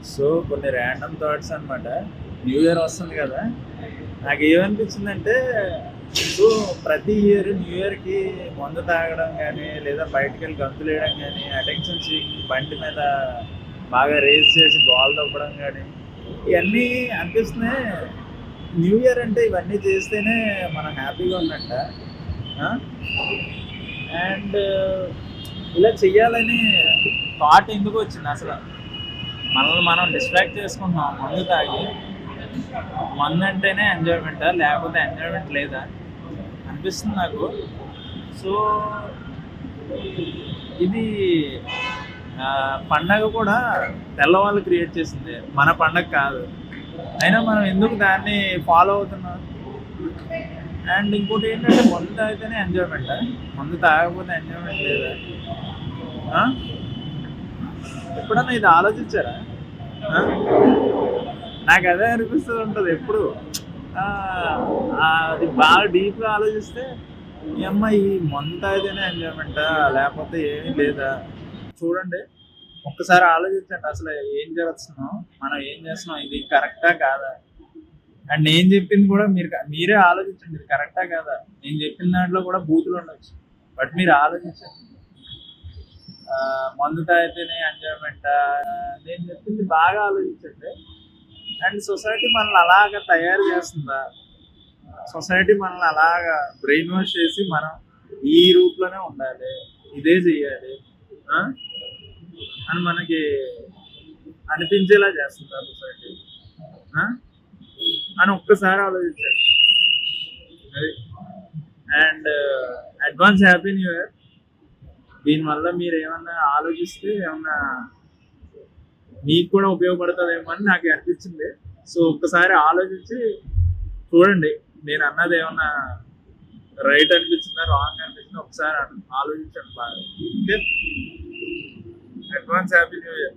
So కొన్ని random thoughts అనమాట. New year వస్తుంది కదా! నాకేమనిపించిందంటే, సో ప్రతి ఇయర్ న్యూ ఇయర్‌కి మందు తాగడం గానీ, లేదా బయటికెళ్ళి గంతులేయడం గానీ, అటెన్షన్ సీకింగ్ బండి మీద బాగా రేస్ చేసి బాల్ దొబ్బడం గానీ, ఇయన్నీ అనిపిస్తున్నాయి. న్యూ ఇయర్ అంటే ఇవన్నీ చేస్తేనే మనం హ్యాపీగా ఉన్నట్ట. ఆ! అండ్ ఇలా చెయ్యాలని థాట్ ఎందుకొచ్చిందసల? మనల్ని మనం డిస్ట్రాక్ట్ చేసుకుంటున్నాం మందు తాగి. మందంటేనే ఎంజాయ్‌మెంటా? లేకపోతే ఎంజాయ్‌మెంట్ లేదా? అనిపిస్తుంది నాకు. సో, ఇది పండగ కూడా తెల్లవాళ్ళు క్రియేట్ చేసిందే. మన పండగ కాదు. అయినా మనం ఎందుకు దాన్ని ఫాలో అవుతున్నాం? అండ్ ఇంకోటేంటంటే మందు తాగితేనే ఎంజాయ్‌మెంటా? మందు తాగకపోతే ఎంజాయ్‌మెంట్ లేదా? ఆ! ఎప్పుడన్నా ఇది ఆలోచించారా? ఆ! నాకదే అనిపిస్తూ ఉంటది ఎప్పుడు. అది బాగా డీప్‌గా ఆలోచిస్తే, యమ్మ ఈ మందు తాగితేనే ఎంజాయ్‌మెంటా? లేపోతే ఏమీ లేదా? చూడండి, ఒక్కసారి ఆలోచించండి అసలు ఏం చేస్తున్నాం? మనం ఏం చేస్తున్నాం? ఇది కరెక్టా? కాదా? అండ్ నేను చెప్పింది కూడా మీరే ఆలోచించండి. ఇది కరెక్టా? కాదా? నేను చెప్పిన దాంట్లో కూడా బూతులుండొచ్చు. బట్ మీరు ఆలోచించండి. మందు తాగితేనే ఎంజాయ్‌మెంటా? నేను చెప్పింది బాగా ఆలోచించండి. అండ్ సొసైటీ మనల్ని అలాగా తయారు చేస్తుందా? సొసైటీ మనల్ని అలాగా బ్రెయిన్ వాష్ చేసి మనం ఈ రూట్‌లోనే ఉండాలి. ఇదే చెయ్యాలి. ఆ! అని మనకి అనిపించేలా చేస్తుందా సొసైటీ? ఆ! అని ఒక్కసారి ఆలోచించండి. అది. And advance happy new year. దీనివల్ల మీరేమన్నా ఆలోచిస్తే ఏమన్నా మీకు కూడా ఉపయోగపడతదేమో అని నాకు అనిపించింది. సో, ఒక్కసారి ఆలోచించి చూడండి. నేనన్నది ఏమన్నా రైట్ అనిపించిందా? రాంగ్ అనిపించిందా? ఒకసారి ఆలోచించండి బాగా. Okay. Advance happy new year.